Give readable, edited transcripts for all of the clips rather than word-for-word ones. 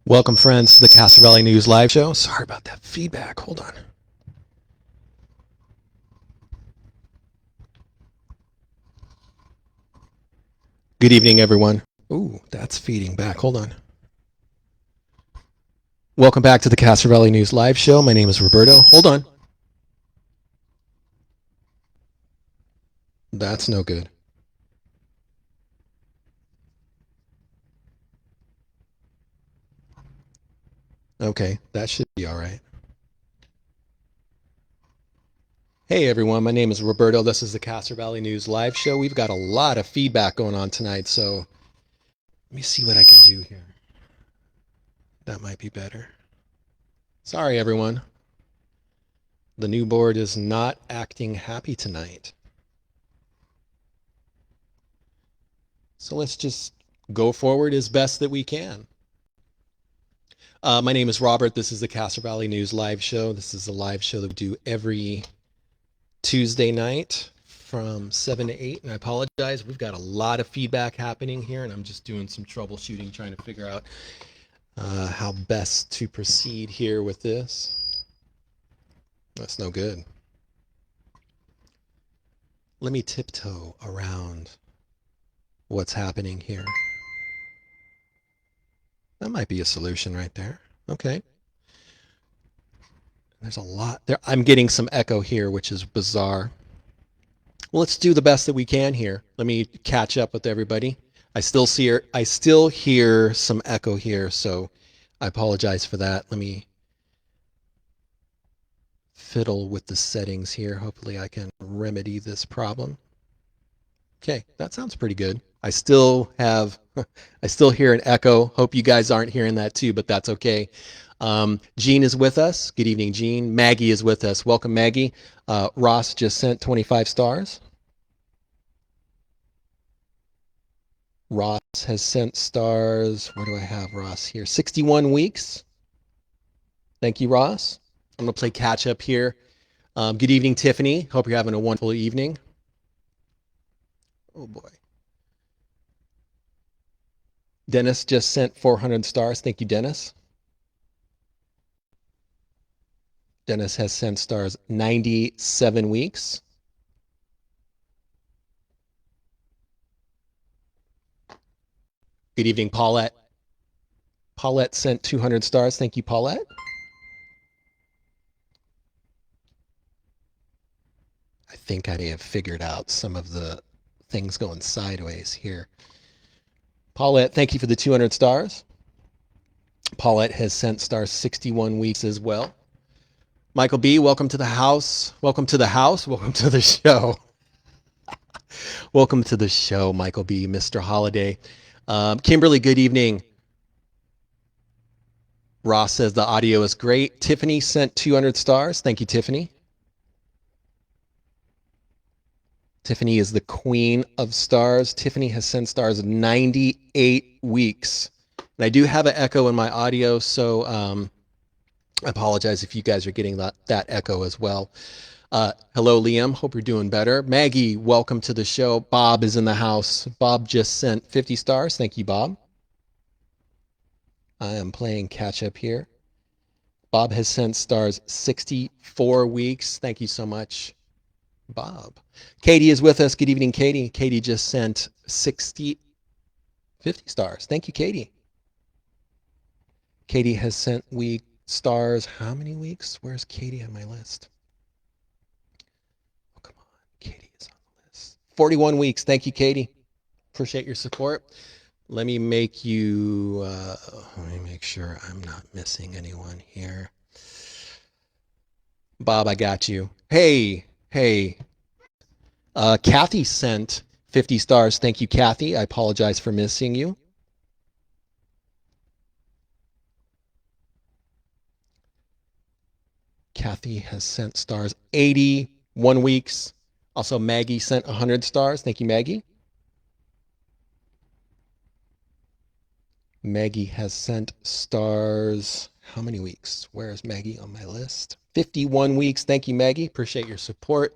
Welcome, friends, to the Castro Valley News Live Show. Sorry about that feedback. Hold on. Good evening, everyone. Ooh, that's feeding back. Hold on. Welcome back to the Castro Valley News Live Show. My name is Roberto. Hold on. That's no good. Okay, that should be all right. Hey, everyone. My name is Roberto. This is the Castro Valley News Live Show. We've got a lot of feedback going on tonight, so let me see what I can do here. That might be better. Sorry, everyone. The new board is not acting happy tonight. So let's just go forward as best that we can. My name is Robert. This is the Castro Valley News Live Show. This is a live show that we do every Tuesday night from 7 to 8. And I apologize. We've got a lot of feedback happening here, and I'm just doing some troubleshooting, trying to figure out how best to proceed here with this. That's no good. Let me tiptoe around what's happening here. That might be a solution right there. Okay. There's a lot there. I'm getting some echo here, which is bizarre. Well, let's do the best that we can here. Let me catch up with everybody. I still hear some echo here, so I apologize for that. Let me fiddle with the settings here. Hopefully I can remedy this problem. Okay, that sounds pretty good. I still hear an echo. Hope you guys aren't hearing that too, but that's okay. Jean is with us. Good evening, Jean. Maggie is with us. Welcome, Maggie. Ross just sent 25 stars. Ross has sent stars. Where do I have Ross here? 61 weeks. Thank you, Ross. I'm going to play catch up here. Good evening, Tiffany. Hope you're having a wonderful evening. Oh, boy. Dennis just sent 400 stars. Thank you, Dennis. Dennis has sent stars 97 weeks. Good evening, Paulette. Paulette sent 200 stars. Thank you, Paulette. I think I may have figured out some of the things going sideways here. Paulette, thank you for the 200 stars. Paulette has sent stars 61 weeks as well. Michael B., welcome to the house. Welcome to the house. Welcome to the show. Welcome to the show, Michael B., Mr. Holiday. Kimberly, good evening. Ross says the audio is great. Tiffany sent 200 stars. Thank you, Tiffany. Tiffany is the queen of stars. Tiffany has sent stars 98 weeks. And I do have an echo in my audio, so I apologize if you guys are getting that echo as well. Hello, Liam. Hope you're doing better. Maggie, welcome to the show. Bob is in the house. Bob just sent 50 stars. Thank you, Bob. I am playing catch up here. Bob has sent stars 64 weeks. Thank you so much, Bob. Katie is with us. Good evening, Katie. Katie just sent 50 stars. Thank you, Katie. Katie has sent stars. How many weeks? Where's Katie on my list? Oh, come on. Katie is on the list. 41 weeks. Thank you, Katie. Appreciate your support. Let me make sure I'm not missing anyone here. Bob, I got you. Hey. Kathy sent 50 stars. Thank you, Kathy. I apologize for missing you. Kathy has sent stars 81 weeks. Also, Maggie sent 100 stars. Thank you, Maggie. Maggie has sent stars. How many weeks? Where is Maggie on my list? 51 weeks. Thank you, Maggie. Appreciate your support.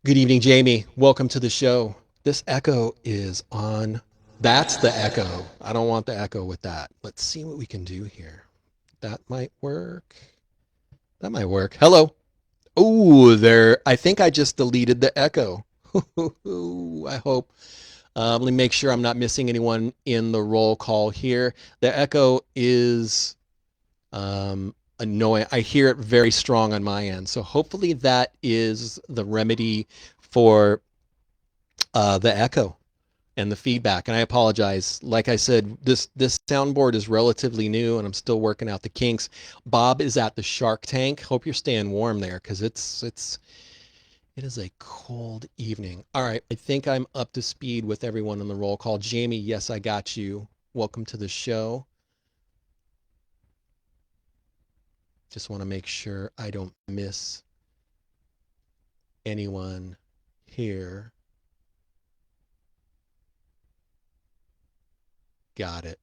Good evening, Jamie. Welcome to the show. This echo is on That's the echo. I don't want the echo with that. Let's see what we can do here. That might work. That might work. Hello. Oh, there. I think I just deleted the echo. I hope. Let me make sure I'm not missing anyone in the roll call here. The echo is annoying. I hear it very strong on my end. So hopefully that is the remedy for the echo and the feedback. And I apologize. Like I said, this soundboard is relatively new, and I'm still working out the kinks. Bob is at the Shark Tank. Hope you're staying warm there, because it is a cold evening. All right, I think I'm up to speed with everyone on the roll call. Jamie, yes, I got you. Welcome to the show. Just want to make sure I don't miss anyone here. Got it.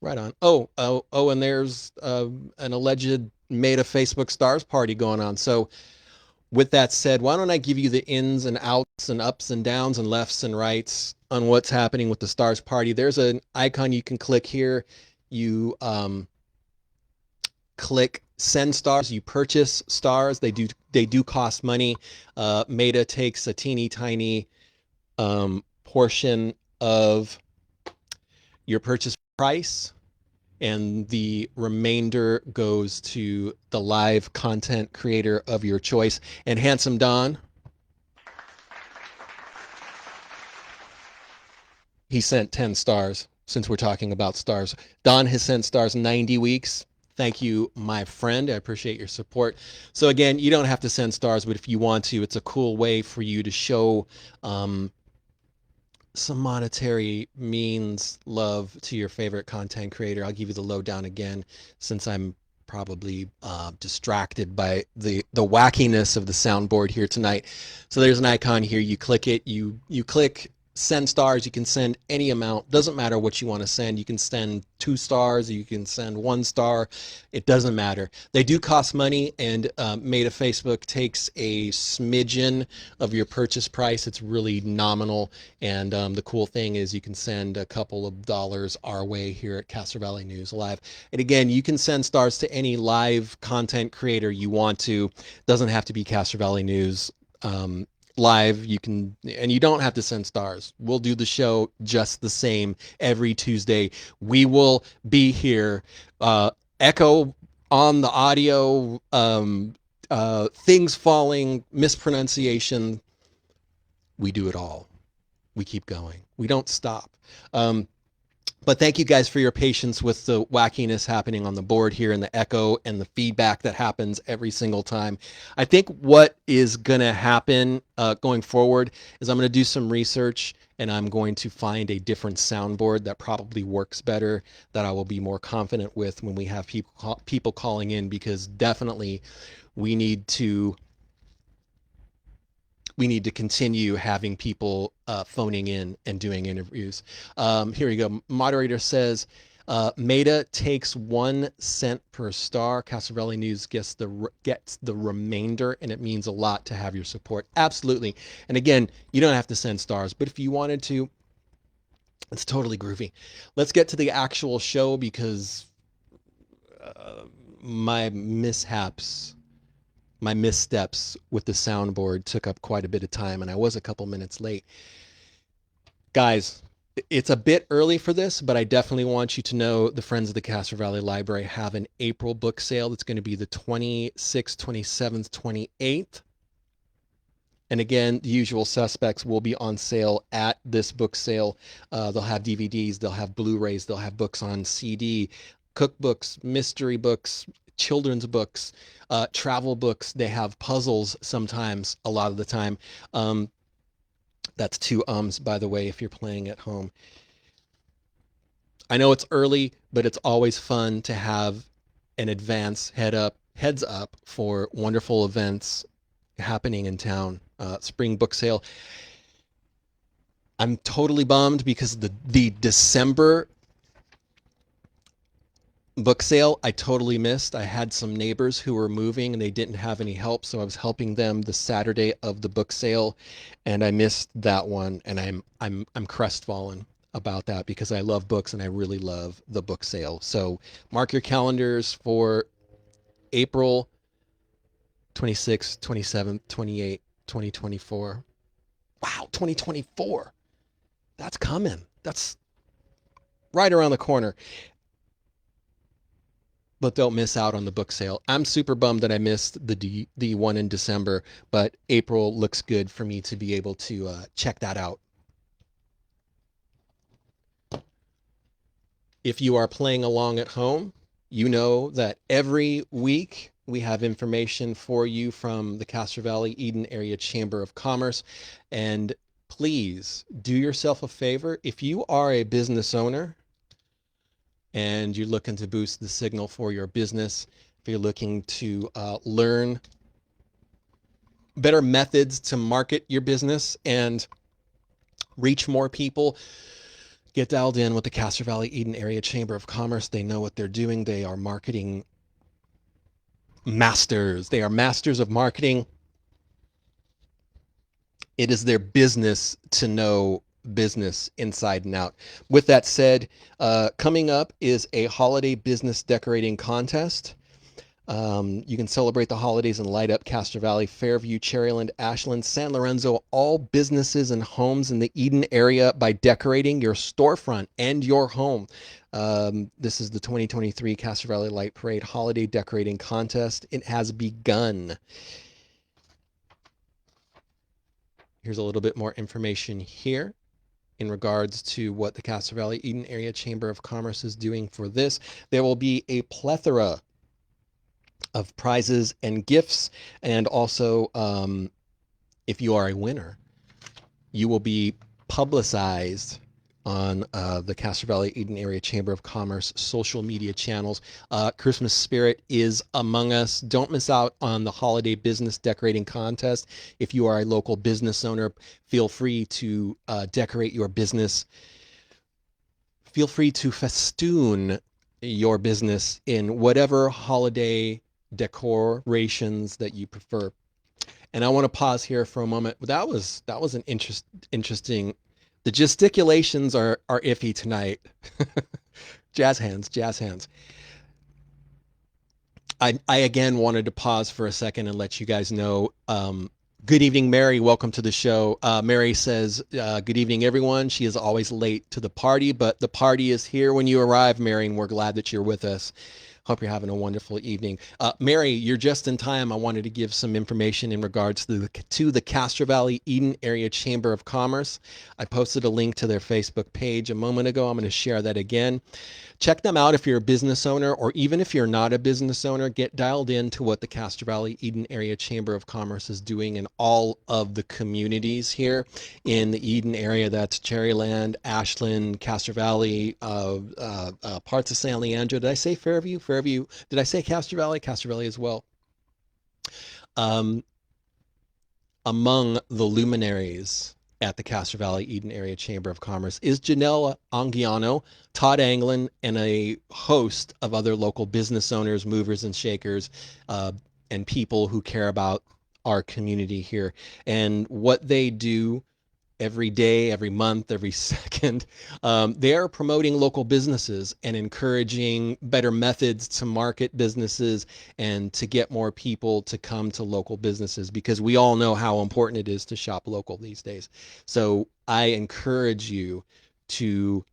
Right on. Oh, and there's an alleged Meta Facebook Stars party going on. So with that said, why don't I give you the ins and outs and ups and downs and lefts and rights on what's happening with the Stars party. There's an icon you can click here. You click send stars. You purchase stars. They do cost money. Meta takes a teeny tiny portion of your purchase price, and the remainder goes to the live content creator of your choice. And Handsome Don, he sent 10 stars since we're talking about stars. Don has sent stars 90 weeks. Thank you, my friend. I appreciate your support. So again, you don't have to send stars, but if you want to, it's a cool way for you to show some monetary means love to your favorite content creator. I'll give you the lowdown again, since I'm probably distracted by the wackiness of the soundboard here tonight. So there's an icon here. You click it. You click send stars. You can send any amount. Doesn't matter what you want to send. You can send 2 stars, or you can send 1 star. It doesn't matter. They do cost money, and Meta Facebook takes a smidgen of your purchase price. It's really nominal, and the cool thing is you can send a couple of dollars our way here at Castro Valley News Live. And again, you can send stars to any live content creator you want to. Doesn't have to be Castro Valley News live. You can, and you don't have to send stars. We'll do the show just the same every Tuesday. We will be here. Echo on the audio, things falling, mispronunciation. We do it all. We keep going. We don't stop. But thank you guys for your patience with the wackiness happening on the board here, and the echo and the feedback that happens every single time. I think what is going to happen going forward is I'm going to do some research, and I'm going to find a different soundboard that probably works better, that I will be more confident with when we have people calling in, because definitely we need to continue having people phoning in and doing interviews. Here we go. Moderator says, Meta takes 1 cent per star. Castro News gets the remainder, and it means a lot to have your support. Absolutely. And again, you don't have to send stars, but if you wanted to, it's totally groovy. Let's get to the actual show, because my missteps with the soundboard took up quite a bit of time, and I was a couple minutes late. Guys, it's a bit early for this, but I definitely want you to know the Friends of the Castro Valley Library have an April book sale. That's going to be the 26th, 27th, 28th. And again, the usual suspects will be on sale at this book sale. They'll have DVDs, they'll have Blu-rays, they'll have books on CD, cookbooks, mystery books, children's books, travel books. They have puzzles sometimes, a lot of the time. That's 2 ums, by the way, if you're playing at home. I know it's early, but it's always fun to have an advance heads up for wonderful events happening in town. Spring book sale. I'm totally bummed because the December Book sale, I totally missed. I had some neighbors who were moving and they didn't have any help, so I was helping them the Saturday of the book sale, and I missed that one. And I'm crestfallen about that because I love books and I really love the book sale. So mark your calendars for April 26th, 27th, 28th, 2024. Wow, 2024. That's coming. That's right around the corner. But don't miss out on the book sale. I'm super bummed that I missed the one in December, but April looks good for me to be able to check that out. If you are playing along at home, you know that every week we have information for you from the Castro Valley Eden Area Chamber of Commerce. And please do yourself a favor. If you are a business owner and you're looking to boost the signal for your business, if you're looking to learn better methods to market your business and reach more people, get dialed in with the Castro Valley Eden Area Chamber of Commerce. They know what they're doing. They are marketing masters. They are masters of marketing. It is their business to know business inside and out. With that said, coming up is a holiday business decorating contest. You can celebrate the holidays and light up Castro Valley, Fairview, Cherryland, Ashland, San Lorenzo, all businesses and homes in the Eden area by decorating your storefront and your home. This is the 2023 Castro Valley Light Parade Holiday Decorating Contest. It has begun. Here's a little bit more information here in regards to what the Castro Valley Eden Area Chamber of Commerce is doing for this. There will be a plethora of prizes and gifts, and also if you are a winner, you will be publicized on the Castro Valley Eden Area Chamber of Commerce social media channels. Christmas spirit is among us. Don't miss out on the holiday business decorating contest. If you are a local business owner, feel free to decorate your business. Feel free to festoon your business in whatever holiday decorations that you prefer. And I want to pause here for a moment. That was an interesting. The gesticulations are iffy tonight. Jazz hands, jazz hands. I again wanted to pause for a second and let you guys know. Good evening, Mary. Welcome to the show. Mary says, good evening, everyone. She is always late to the party, but the party is here when you arrive, Mary, and we're glad that you're with us. Hope you're having a wonderful evening. Mary, you're just in time. I wanted to give some information in regards to the Castro Valley Eden Area Chamber of Commerce. I posted a link to their Facebook page a moment ago. I'm going to share that again. Check them out if you're a business owner, or even if you're not a business owner, get dialed into what the Castro Valley Eden Area Chamber of Commerce is doing in all of the communities here in the Eden area. That's Cherryland, Ashland, Castro Valley, parts of San Leandro. Did I say Fairview? Fairview. Did I say Castro Valley? Castro Valley as well. Among the luminaries at the Castro Valley Eden Area Chamber of Commerce is Janelle Anguiano, Todd Anglin, and a host of other local business owners, movers and shakers, and people who care about our community here. And what they do every day, every month, every second, they are promoting local businesses and encouraging better methods to market businesses and to get more people to come to local businesses, because we all know how important it is to shop local these days. So I encourage you to.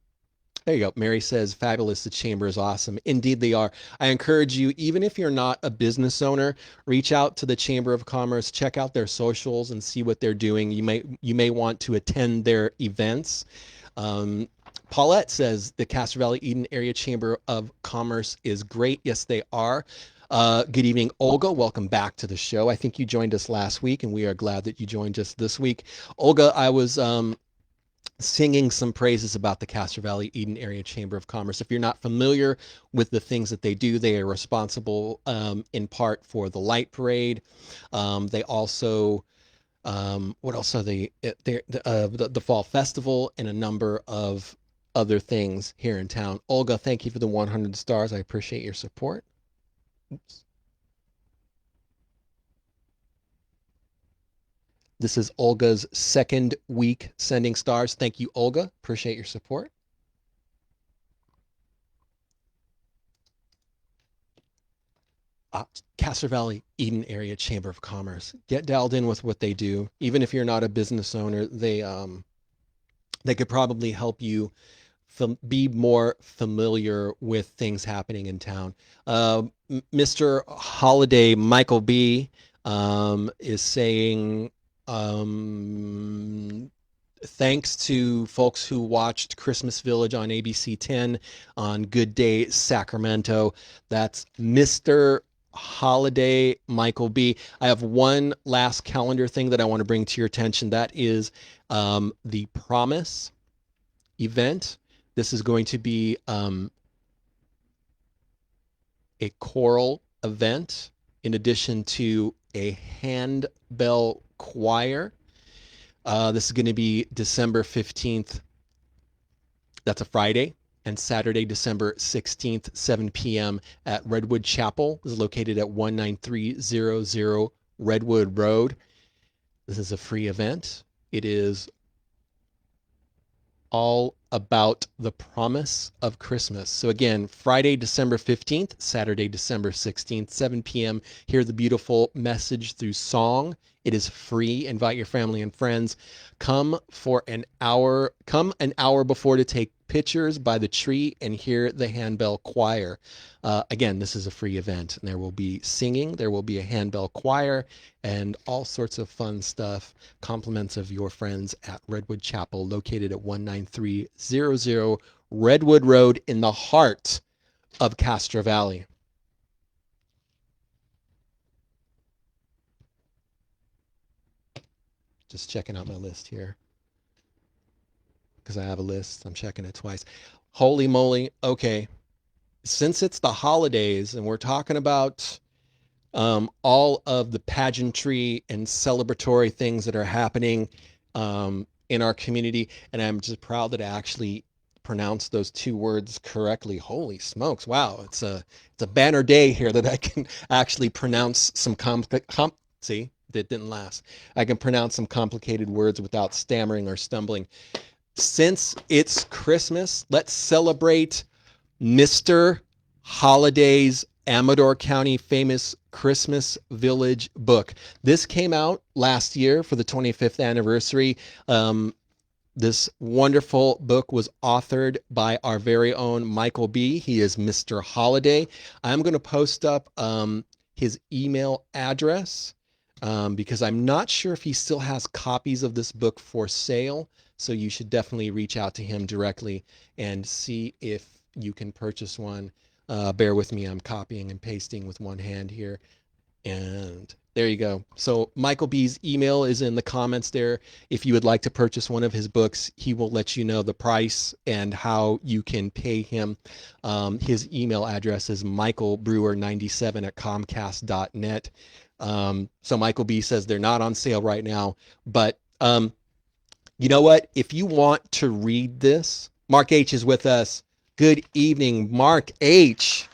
There you go. Mary says, fabulous. The chamber is awesome. Indeed, they are. I encourage you, even if you're not a business owner, reach out to the Chamber of Commerce, check out their socials and see what they're doing. You may want to attend their events. Paulette says the Castro Valley Eden Area Chamber of Commerce is great. Yes, they are. Good evening, Olga. Welcome back to the show. I think you joined us last week, and we are glad that you joined us this week. Olga, I was singing some praises about the Castro Valley Eden Area Chamber of Commerce. If you're not familiar with the things that they do, they are responsible in part for the light parade. They also, what else are they? The fall festival and a number of other things here in town. Olga, thank you for the 100 stars. I appreciate your support. Oops. This is Olga's second week sending stars. Thank you, Olga. Appreciate your support. Castro Valley Eden Area Chamber of Commerce. Get dialed in with what they do. Even if you're not a business owner, they could probably help you be more familiar with things happening in town. Mr. Holiday Michael B is saying thanks to folks who watched Christmas Village on ABC 10 on Good Day Sacramento. That's Mr. Holiday Michael B. I have one last calendar thing that I want to bring to your attention. That is the Promise event. This is going to be a choral event in addition to a handbell choir. This is going to be December 15th. That's a Friday. And Saturday, December 16th, 7 p.m. at Redwood Chapel. This is located at 19300 Redwood Road. This is a free event. It is all about the promise of Christmas. So again, Friday, December 15th, Saturday, December 16th, 7 p.m. Hear the beautiful message through song. It is free. Invite your family and friends. Come for an hour. Come an hour before to take pictures by the tree and hear the handbell choir. Again, this is a free event, and there will be singing. There will be a handbell choir and all sorts of fun stuff. Compliments of your friends at Redwood Chapel, located at 19300 Redwood Road in the heart of Castro Valley. Just checking out my list here because I have a list. I'm checking it twice. Holy moly. Okay. Since it's the holidays and we're talking about all of the pageantry and celebratory things that are happening in our community, and I'm just proud that I actually pronounced those two words correctly. Holy smokes. Wow. It's a banner day here that I can actually pronounce some see, that didn't last. I can pronounce some complicated words without stammering or stumbling. Since it's Christmas, let's celebrate Mr. Holiday's Amador County famous Christmas Village book. This came out last year for the 25th anniversary. This wonderful book was authored by our very own Michael B. He is Mr. Holiday. I'm going to post up his email address because I'm not sure if he still has copies of this book for sale. So you should definitely reach out to him directly and see if you can purchase one. Bear with me, I'm copying and pasting with one hand here. And there you go. So Michael B's email is in the comments there. If you would like to purchase one of his books, he will let you know the price and how you can pay him. His email address is michaelbrewer97@comcast.net. So Michael B says they're not on sale right now, but you know what? If you want to read this, Mark H is with us. Good evening, Mark H.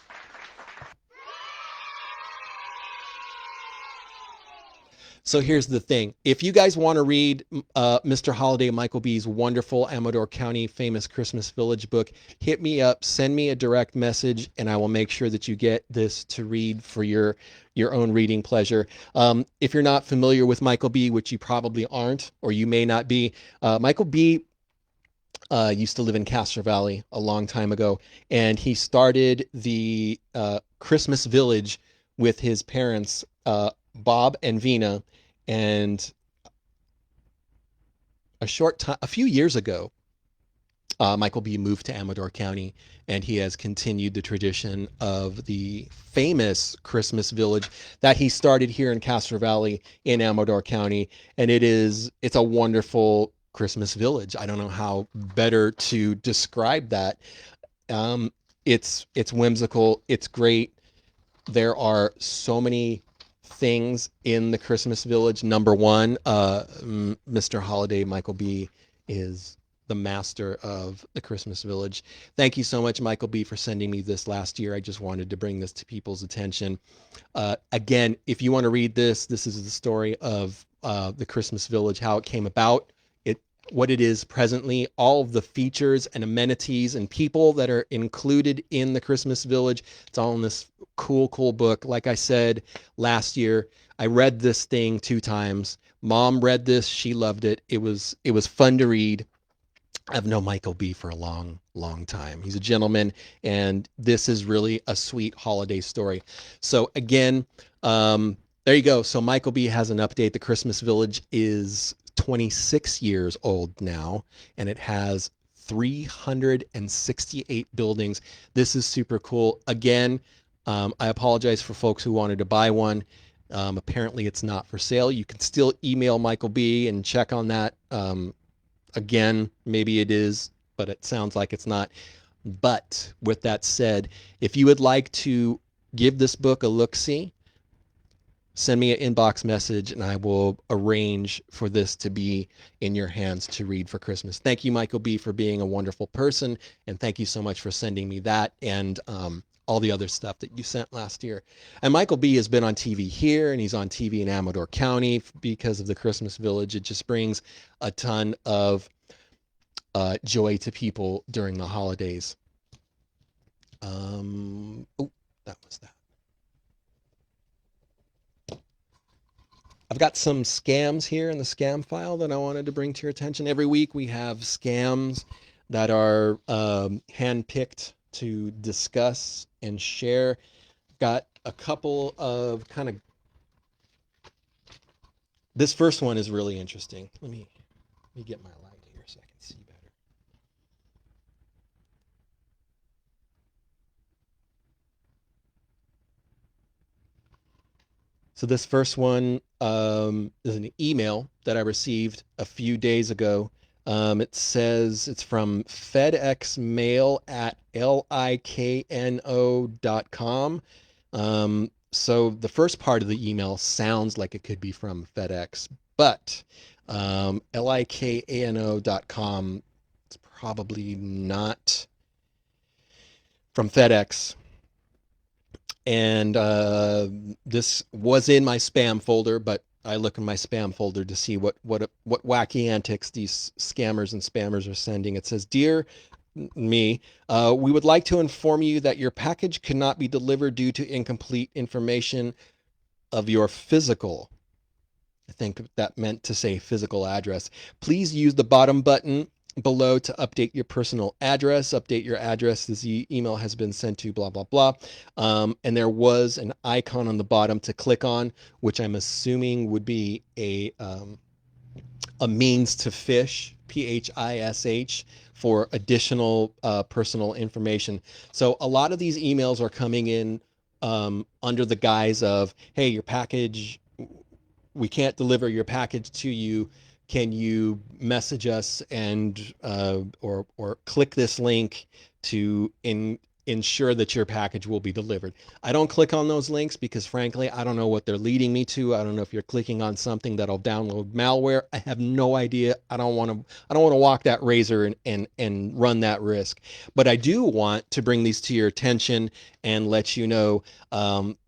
So here's the thing. If you guys want to read Mr. Holiday Michael B's wonderful Amador County famous Christmas Village book, hit me up, send me a direct message, and I will make sure that you get this to read for your own reading pleasure. If you're not familiar with Michael B., which you probably aren't, or you may not be, Michael B. Used to live in Castro Valley a long time ago, and he started the Christmas Village with his parents, Bob and Vina, and a few years ago, Michael B. moved to Amador County, and he has continued the tradition of the famous Christmas Village that he started here in Castro Valley in Amador County, and it's a wonderful Christmas Village. I don't know how better to describe that. It's whimsical. It's great. There are so many things in the Christmas Village. Number one, Mr. Holiday Michael B. is the master of the Christmas Village. Thank you so much, Michael B., for sending me this last year. I just wanted to bring this to people's attention. Again, if you want to read this, this is the story of the Christmas Village, how it came about, what it is presently, all of the features and amenities and people that are included in the Christmas Village. It's all in this cool book. Like I said last year, I read this thing 2 times. Mom read this. She loved it. It was fun to read. I've known Michael B. for a long time. He's a gentleman, and this is really a sweet holiday story. So again, there you go. So Michael B. has an update. The Christmas Village is 26 years old now, and it has 368 buildings. This is super cool. Again, I apologize for folks who wanted to buy one. Apparently it's not for sale. You can still email Michael B. and check on that. Again, maybe it is, but it sounds like it's not. But with that said, if you would like to give this book a look-see, send me an inbox message and I will arrange for this to be in your hands to read for Christmas. Thank you, Michael B., for being a wonderful person. And thank you so much for sending me that and all the other stuff that you sent last year. And Michael B. has been on TV here, and he's on TV in Amador County because of the Christmas Village. It just brings a ton of joy to people during the holidays. Oh, that was that. I've got some scams here in the scam file that I wanted to bring to your attention. Every week we have scams that are handpicked to discuss and share. Got a couple of kind of, this first one is really interesting. Let me get my light here so I can see better. So this first one is an email that I received a few days ago. It says it's from FedEx Mail at likno.com. So the first part of the email sounds like it could be from FedEx, but likno.com is probably not from FedEx. And this was in my spam folder, but I look in my spam folder to see what wacky antics these scammers and spammers are sending. It says, "Dear me, we would like to inform you that your package cannot be delivered due to incomplete information of your physical." I think that meant to say physical address. "Please use the bottom button below to update your personal address. Update your address. This email has been sent to blah, blah, blah." And there was an icon on the bottom to click on, which I'm assuming would be a means to fish, PHISH, for additional personal information. So a lot of these emails are coming in under the guise of, hey, your package, we can't deliver your package to you. Can you message us and or click this link to ensure that your package will be delivered? I don't click on those links because frankly, I don't know what they're leading me to. I don't know if you're clicking on something that'll download malware. I have no idea. I don't want to walk that razor and run that risk. But I do want to bring these to your attention and let you know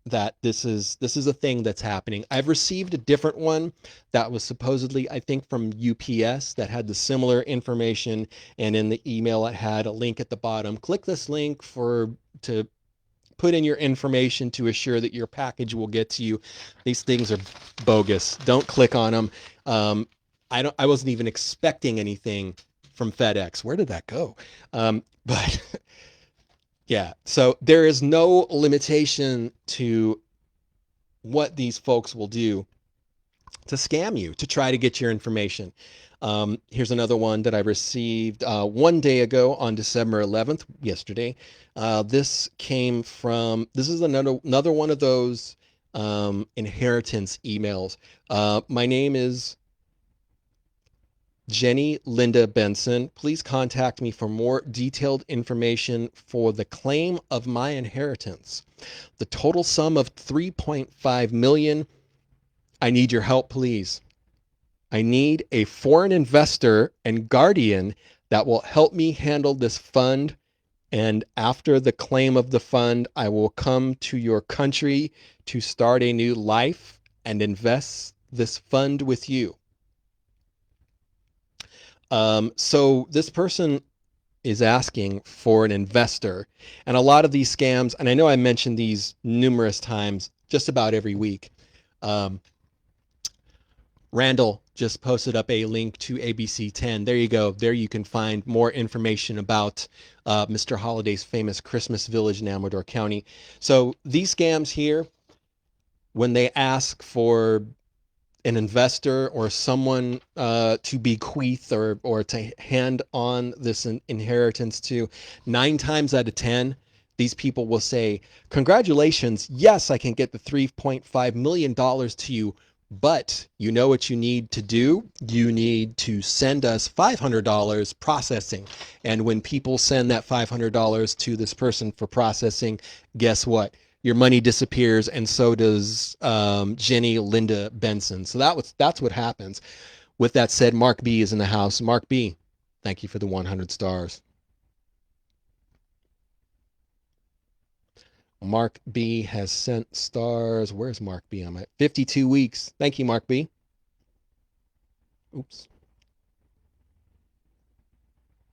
that this is a thing that's happening. I've received a different one that was supposedly, I think, from UPS that had the similar information, and in the email it had a link at the bottom. Click this link to put in your information to assure that your package will get to you. These things are bogus. Don't click on them. I wasn't even expecting anything from FedEx. Where did that go? But yeah, so there is no limitation to what these folks will do to scam you, to try to get your information. Here's another one that I received 1 day ago on December 11th, yesterday. This is another one of those inheritance emails. My name is Jenny Linda Benson. Please contact me for more detailed information for the claim of my inheritance. The total sum of $3.5 million. I need your help, please. I need a foreign investor and guardian that will help me handle this fund. And after the claim of the fund, I will come to your country to start a new life and invest this fund with you. So this person is asking for an investor. And a lot of these scams, and I know I mentioned these numerous times, just about every week. Um, Randall just posted up a link to ABC 10. There you go. There you can find more information about Mr. Holliday's famous Christmas Village in Amador County. So these scams here, when they ask for an investor or someone to bequeath or to hand on this inheritance to, 9 times out of 10, these people will say, congratulations, yes, I can get the $3.5 million to you, but you know what you need to do? You need to send us $500 processing. And when people send that $500 to this person for processing, guess what? Your money disappears, and so does Jenny Linda Benson. So that's what happens. With that said, Mark B is in the house. Mark B, thank you for the 100 stars. Mark B has sent stars. Where's Mark B? I'm at 52 weeks. Thank you, Mark B. Oops.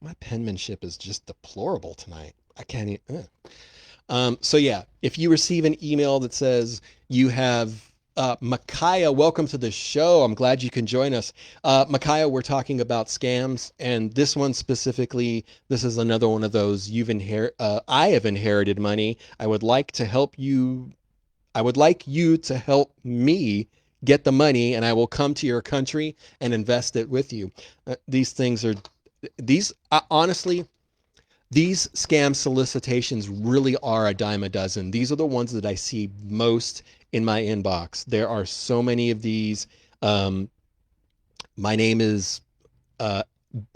My penmanship is just deplorable tonight. I can't even. So yeah, if you receive an email that says you have Micaiah, welcome to the show. I'm glad you can join us. Micaiah, we're talking about scams, and this one specifically, this is another one of those I have inherited money. I would like to help you. I would like you to help me get the money, and I will come to your country and invest it with you. These things are these honestly. These scam solicitations really are a dime a dozen. These are the ones that I see most in my inbox. There are so many of these. Um, my name is, uh,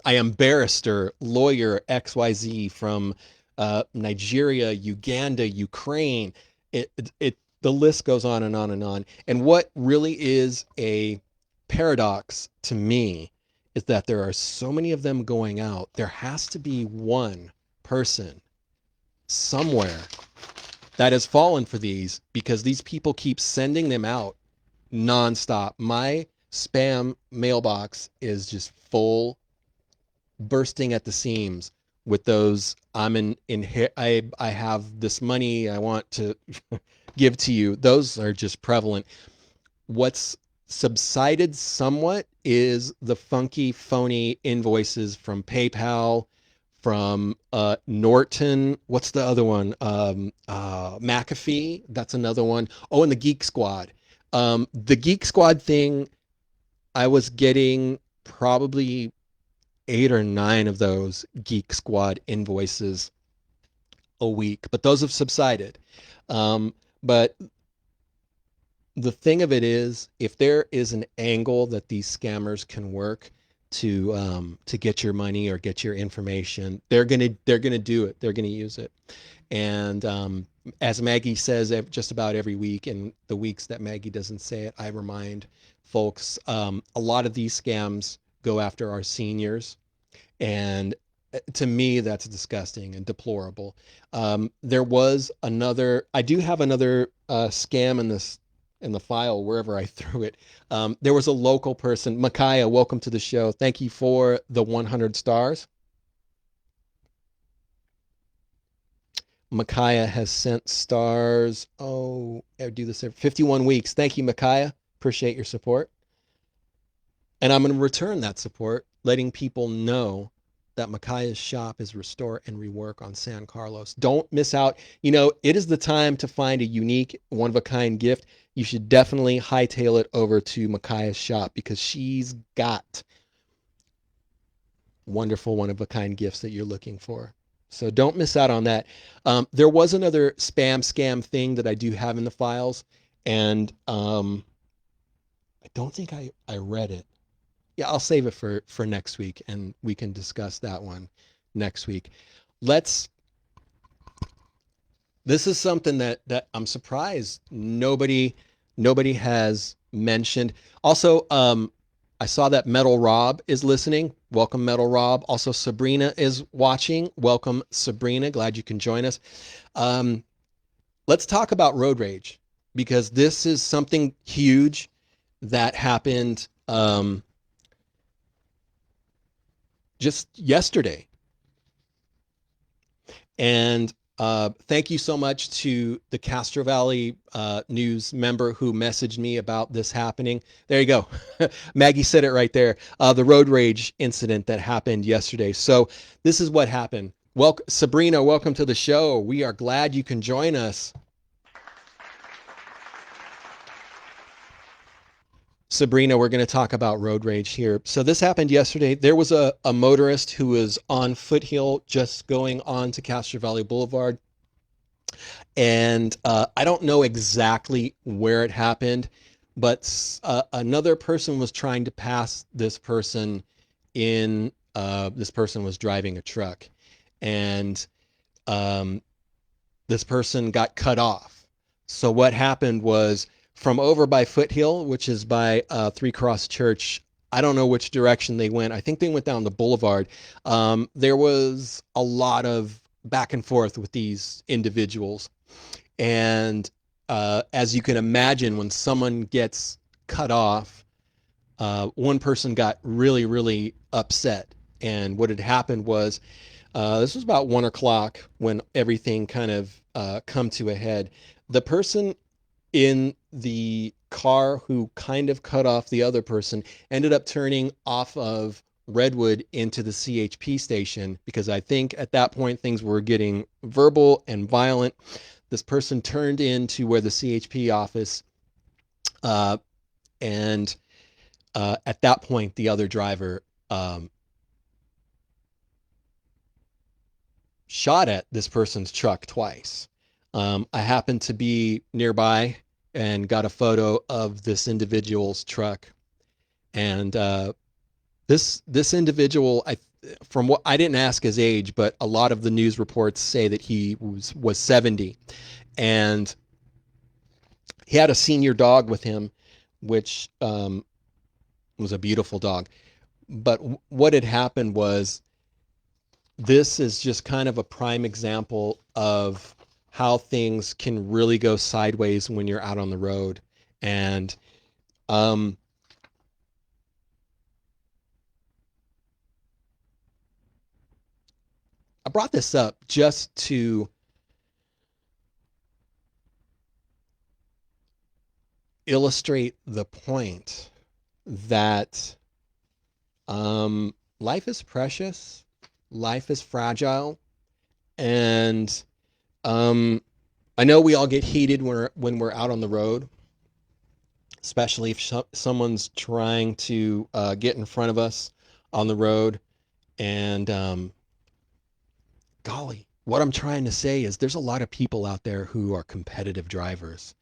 I am barrister, lawyer XYZ from Nigeria, Uganda, Ukraine. The list goes on and on and on. And what really is a paradox to me is that there are so many of them going out. There has to be one person somewhere that has fallen for these, because these people keep sending them out nonstop. My spam mailbox is just full, bursting at the seams with those. I have this money I want to give to you. Those are just prevalent. What's subsided somewhat is the funky, phony invoices from PayPal, from Norton. What's the other one? McAfee. That's another one. Oh, and the Geek Squad. The Geek Squad thing, I was getting probably 8 or 9 of those Geek Squad invoices a week, but those have subsided. But the thing of it is, if there is an angle that these scammers can work to get your money or get your information, they're gonna do it. They're gonna use it. And as Maggie says just about every week, and the weeks that Maggie doesn't say it, I remind folks, a lot of these scams go after our seniors, and to me, that's disgusting and deplorable. There was another. I do have another scam in the file wherever I threw it. There was a local person, Micaiah. Welcome to the show. Thank you for the 100 stars. Micaiah has sent stars. Oh, I do this every 51 weeks. Thank you, Micaiah. Appreciate your support. And I'm going to return that support, letting people know that Micaiah's shop is Restore and Rework on San Carlos. Don't miss out. You know, it is the time to find a unique, one-of-a-kind gift. You should definitely hightail it over to Micaiah's shop, because she's got wonderful, one-of-a-kind gifts that you're looking for. So don't miss out on that. There was another spam scam thing that I do have in the files, and I don't think I read it. Yeah, I'll save it for next week, and we can discuss that one next week. Let's. This is something that I'm surprised nobody has mentioned. Also, I saw that Metal Rob is listening. Welcome, Metal Rob. Also, Sabrina is watching. Welcome, Sabrina. Glad you can join us. Um, let's talk about road rage because this is something huge that happened just yesterday. And thank you so much to the Castro Valley News member who messaged me about this happening. There you go. Maggie said it right there. The road rage incident that happened yesterday. So this is what happened. Welcome, Sabrina, welcome to the show. We are glad you can join us. Sabrina, we're going to talk about road rage here. So this happened yesterday. There was a motorist who was on Foothill just going on to Castro Valley Boulevard. And I don't know exactly where it happened, but another person was trying to pass this person in. This person was driving a truck, and um, this person got cut off. So what happened was from over by Foothill, which is by Three Cross Church. I don't know which direction they went. I think they went down the boulevard. There was a lot of back and forth with these individuals. And as you can imagine, when someone gets cut off, one person got really, really upset. And what had happened was this was about 1 o'clock when everything kind of come to a head. The person in the car who kind of cut off the other person ended up turning off of Redwood into the CHP station because I think at that point things were getting verbal and violent. This person turned into where the CHP office, uh, and at that point, the other driver shot at this person's truck twice. I happened to be nearby and got a photo of this individual's truck, and this individual, from what I didn't ask his age, but a lot of the news reports say that he was 70, and he had a senior dog with him, which was a beautiful dog. But what had happened was this is just kind of a prime example of how things can really go sideways when you're out on the road. And um, I brought this up just to illustrate the point that life is precious, life is fragile, and um, I know we all get heated when we're out on the road, especially if someone's trying to get in front of us on the road. And golly, what I'm trying to say is there's a lot of people out there who are competitive drivers.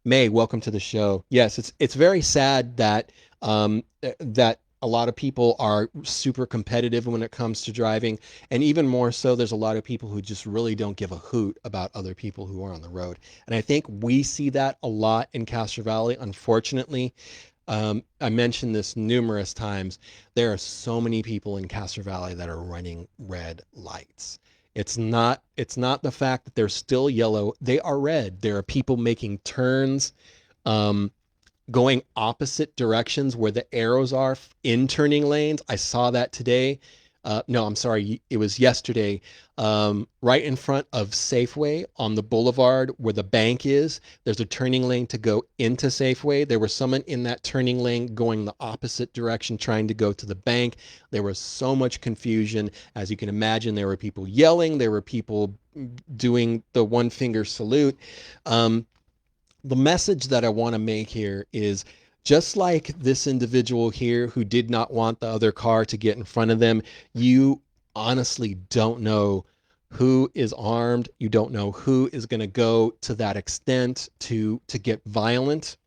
May, welcome to the show. Yes, it's very sad that that a lot of people are super competitive when it comes to driving, and even more so, there's a lot of people who just really don't give a hoot about other people who are on the road. And I think we see that a lot in Castro Valley, unfortunately. I mentioned this numerous times. There are so many people in Castro Valley that are running red lights. It's not the fact that they're still yellow. They are red. There are people making turns, um, going opposite directions where the arrows are in turning lanes. I saw that today. No, I'm sorry. It was yesterday. Right in front of Safeway on the boulevard where the bank is, there's a turning lane to go into Safeway. There was someone in that turning lane going the opposite direction, trying to go to the bank. There was so much confusion. As you can imagine, there were people yelling, there were people doing the one finger salute. Um, the message that I want to make here is just like this individual here who did not want the other car to get in front of them, you honestly don't know who is armed. You don't know who is going to go to that extent to get violent.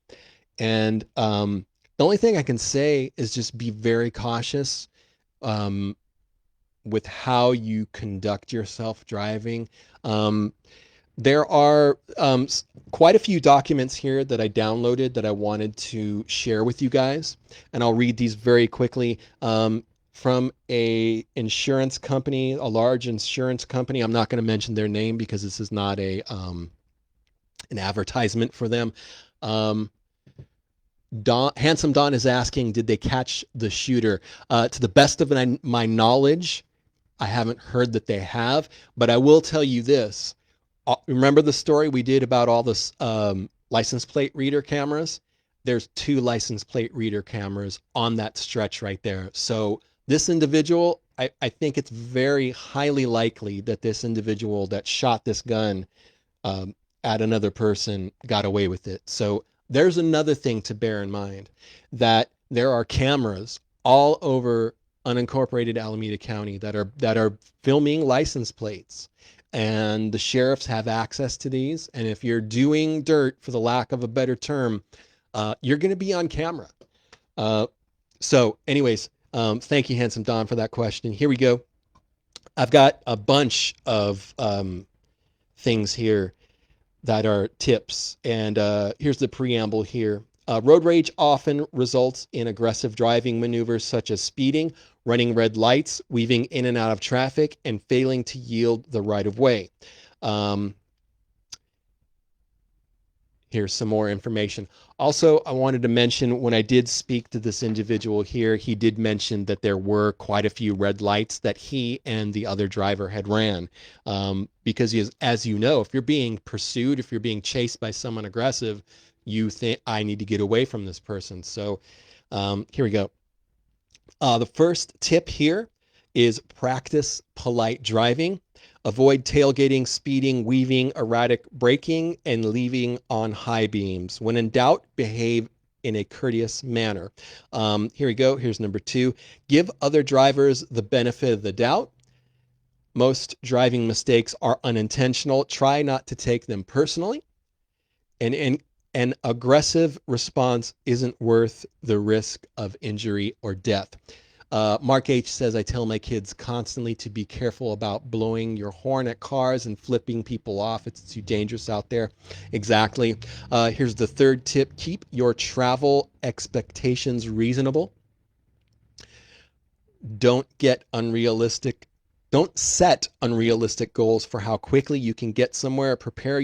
And the only thing I can say is just be very cautious um, with how you conduct yourself driving. Um, There are quite a few documents here that I downloaded that I wanted to share with you guys, and I'll read these very quickly. From a insurance company, a large insurance company. I'm not going to mention their name because this is not a an advertisement for them. Um, Handsome Don is asking, did they catch the shooter? To the best of my knowledge, I haven't heard that they have, but I will tell you this. Remember the story we did about all this license plate reader cameras? There's two license plate reader cameras on that stretch right there. So this individual, I think it's very highly likely that this individual that shot this gun um, at another person got away with it. So there's another thing to bear in mind, that there are cameras all over unincorporated Alameda County that are filming license plates, and the sheriffs have access to these. And if you're doing dirt, for the lack of a better term, you're going to be on camera. Uh, anyways, thank you, Handsome Don, for that question. Here we go. I've got a bunch of things here that are tips. And here's the preamble here. Road rage often results in aggressive driving maneuvers such as speeding, running red lights, weaving in and out of traffic, and failing to yield the right of way. Um, Here's some more information. Also, I wanted to mention, when I did speak to this individual here, he did mention that there were quite a few red lights that he and the other driver had ran. Because as you know, if you're being pursued, if you're being chased by someone aggressive, you think, I need to get away from this person. So here we go. The first tip here is practice polite driving. Avoid tailgating, speeding, weaving, erratic braking, and leaving on high beams. When in doubt, behave in a courteous manner. Here we go. Here's number 2. Give other drivers the benefit of the doubt. Most driving mistakes are unintentional. Try not to take them personally. And an aggressive response isn't worth the risk of injury or death. Mark H says, I tell my kids constantly to be careful about blowing your horn at cars and flipping people off. It's too dangerous out there. Exactly. Here's the third tip. Keep your travel expectations reasonable. Don't set unrealistic goals for how quickly you can get somewhere. Prepare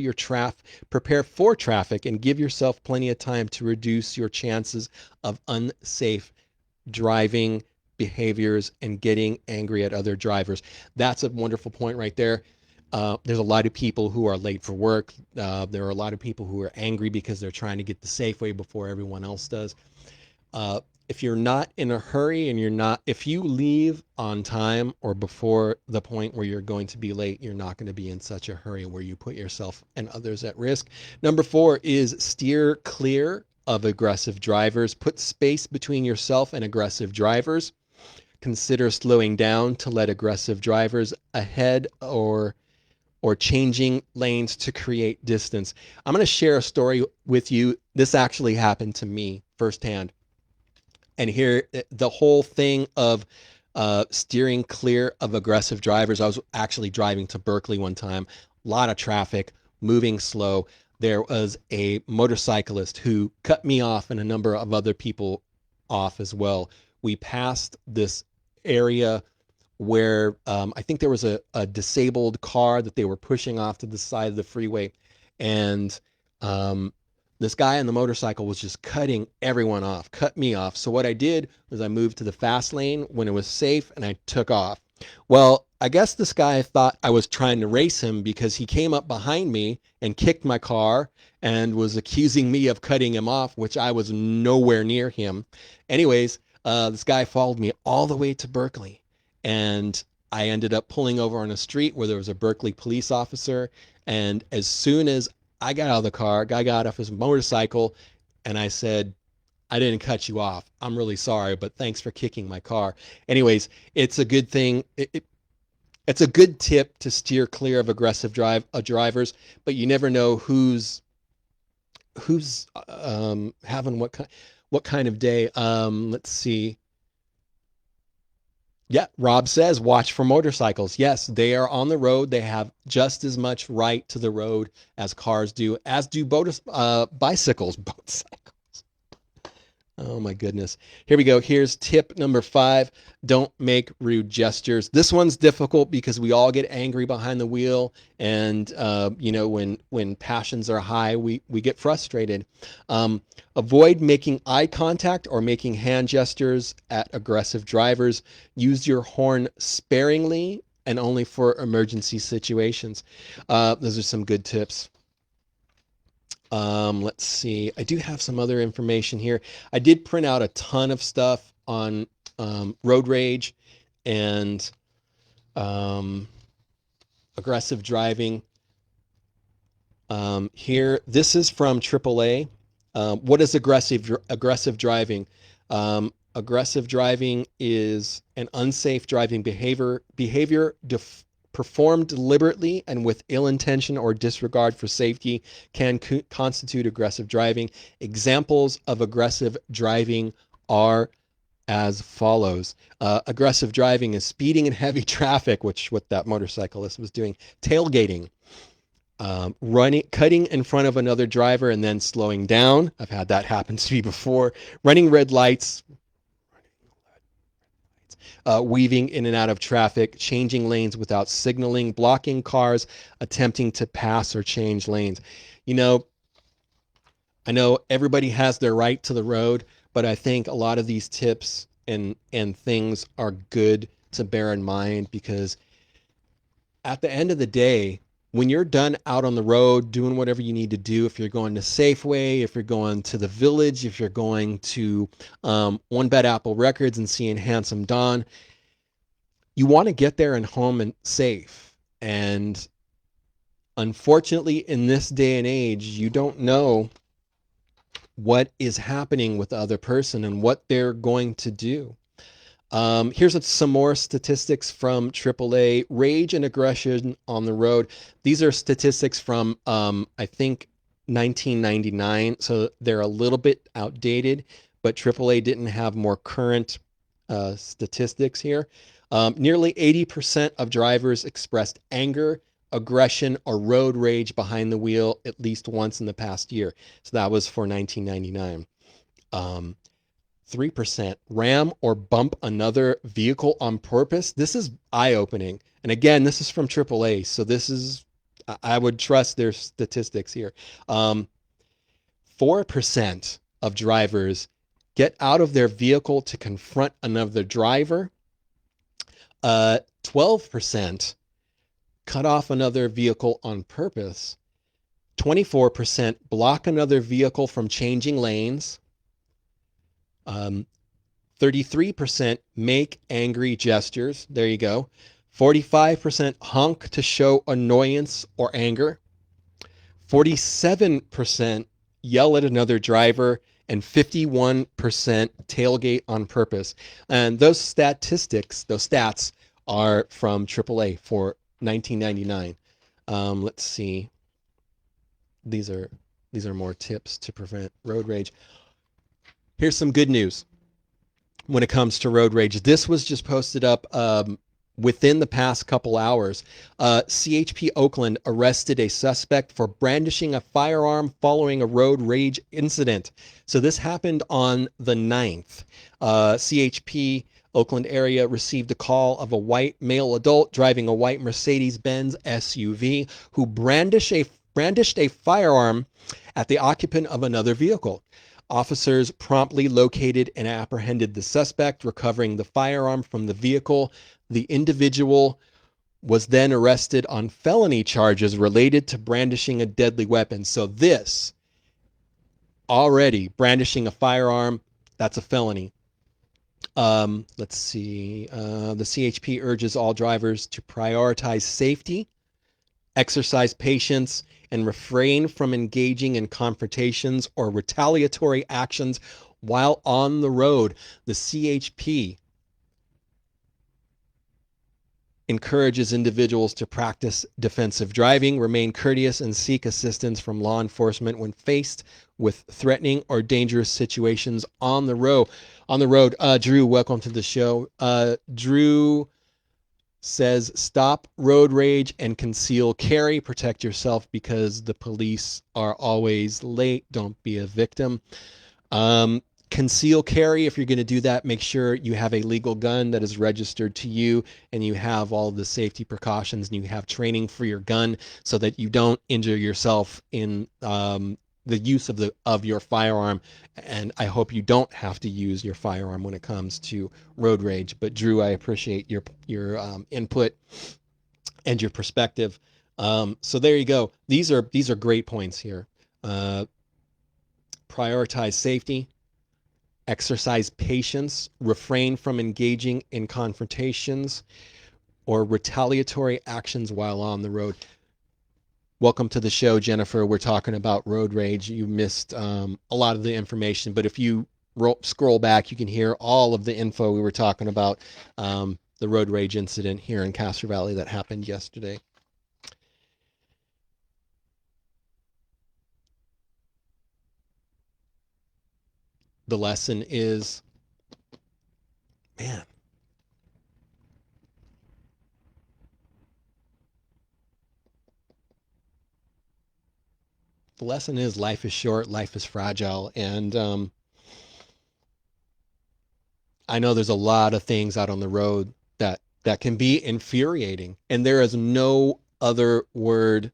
for traffic, and give yourself plenty of time to reduce your chances of unsafe driving behaviors and getting angry at other drivers. That's a wonderful point right there. There's a lot of people who are late for work. There are a lot of people who are angry because they're trying to get the safe way before everyone else does. If you're not in a hurry and if you leave on time or before the point where you're going to be late, you're not going to be in such a hurry where you put yourself and others at risk. Number 4 is steer clear of aggressive drivers. Put space between yourself and aggressive drivers. Consider slowing down to let aggressive drivers ahead, or changing lanes to create distance. I'm going to share a story with you. This actually happened to me firsthand. And here, the whole thing of steering clear of aggressive drivers. I was actually driving to Berkeley one time, a lot of traffic, moving slow. There was a motorcyclist who cut me off and a number of other people off as well. We passed this area where I think there was a disabled car that they were pushing off to the side of the freeway. And this guy on the motorcycle was just cutting everyone off, cut me off. So what I did was I moved to the fast lane when it was safe, and I took off. Well, I guess this guy thought I was trying to race him because he came up behind me and kicked my car and was accusing me of cutting him off, which I was nowhere near him. Anyways, this guy followed me all the way to Berkeley, and I ended up pulling over on a street where there was a Berkeley police officer. And as soon as I got out of the car, guy got off his motorcycle, and I said, I didn't cut you off. I'm really sorry, but thanks for kicking my car. Anyways, it's a good thing. It's a good tip to steer clear of aggressive drivers, but you never know who's having what kind of day. Let's see. Yeah, Rob says watch for motorcycles. Yes, they are on the road. They have just as much right to the road as cars do, as do bicycles. Both. Oh my goodness. Here we go. Here's tip number 5. Don't make rude gestures. This one's difficult because we all get angry behind the wheel, and when passions are high, we get frustrated. Avoid making eye contact or making hand gestures at aggressive drivers. Use your horn sparingly and only for emergency situations. Those are some good tips. Let's see. I do have some other information here. I did print out a ton of stuff on road rage and um, aggressive driving. Here, this is from AAA. What is aggressive driving? Aggressive driving is an unsafe driving behavior performed deliberately and with ill intention or disregard for safety can constitute aggressive driving. Examples of aggressive driving are as follows. Aggressive driving is speeding in heavy traffic, which what that motorcyclist was doing, tailgating, cutting in front of another driver and then slowing down. I've had that happen to me before. Running red lights, weaving in and out of traffic, changing lanes without signaling, blocking cars, attempting to pass or change lanes. You know, I know everybody has their right to the road, but I think a lot of these tips and things are good to bear in mind because at the end of the day, when you're done out on the road doing whatever you need to do, if you're going to Safeway, if you're going to the Village, if you're going to One Bed Apple Records and seeing Handsome Don, you want to get there and home and safe. And unfortunately, in this day and age, you don't know what is happening with the other person and what they're going to do. Here's some more statistics from AAA. Rage and aggression on the road. These are statistics from, I think, 1999, so they're a little bit outdated, but AAA didn't have more current statistics here. Nearly 80% of drivers expressed anger, aggression, or road rage behind the wheel at least once in the past year. So that was for 1999. 3% ram or bump another vehicle on purpose. This is eye-opening. And again, this is from AAA, so this is, I would trust their statistics here. 4% of drivers get out of their vehicle to confront another driver. 12% cut off another vehicle on purpose. 24% block another vehicle from changing lanes. 33% make angry gestures. There you go. 45% honk to show annoyance or anger. 47% yell at another driver, and 51% tailgate on purpose. And those statistics, those stats are from AAA for 1999. Let's see. These are more tips to prevent road rage. Here's some good news when it comes to road rage. This was just posted up within the past couple hours. CHP Oakland arrested a suspect for brandishing a firearm following a road rage incident. So this happened on the 9th. CHP Oakland area received a call of a white male adult driving a white Mercedes-Benz SUV who brandished a firearm at the occupant of another vehicle. Officers promptly located and apprehended the suspect, recovering the firearm from the vehicle. The individual was then arrested on felony charges related to brandishing a deadly weapon. So this, already brandishing a firearm, that's a felony. Let's see. The CHP urges all drivers to prioritize safety, exercise patience, and refrain from engaging in confrontations or retaliatory actions while on the road. The CHP encourages individuals to practice defensive driving, remain courteous, and seek assistance from law enforcement when faced with threatening or dangerous situations on the road. Drew, welcome to the show. Drew says, stop road rage and conceal carry. Protect yourself because the police are always late. Don't be a victim. Conceal carry, if you're going to do that, make sure you have a legal gun that is registered to you and you have all the safety precautions and you have training for your gun so that you don't injure yourself in the use of your firearm. And I hope you don't have to use your firearm when it comes to road rage. But Drew, I appreciate your input and your perspective. So there you go. These are great points here. Prioritize safety, exercise patience, refrain from engaging in confrontations or retaliatory actions while on the road. Welcome to the show, Jennifer. We're talking about road rage. You missed a lot of the information, but if you scroll back, you can hear all of the info we were talking about, the road rage incident here in Castro Valley that happened yesterday. The lesson is, man, the lesson is life is short, life is fragile, and I know there's a lot of things out on the road that can be infuriating, and there is no other word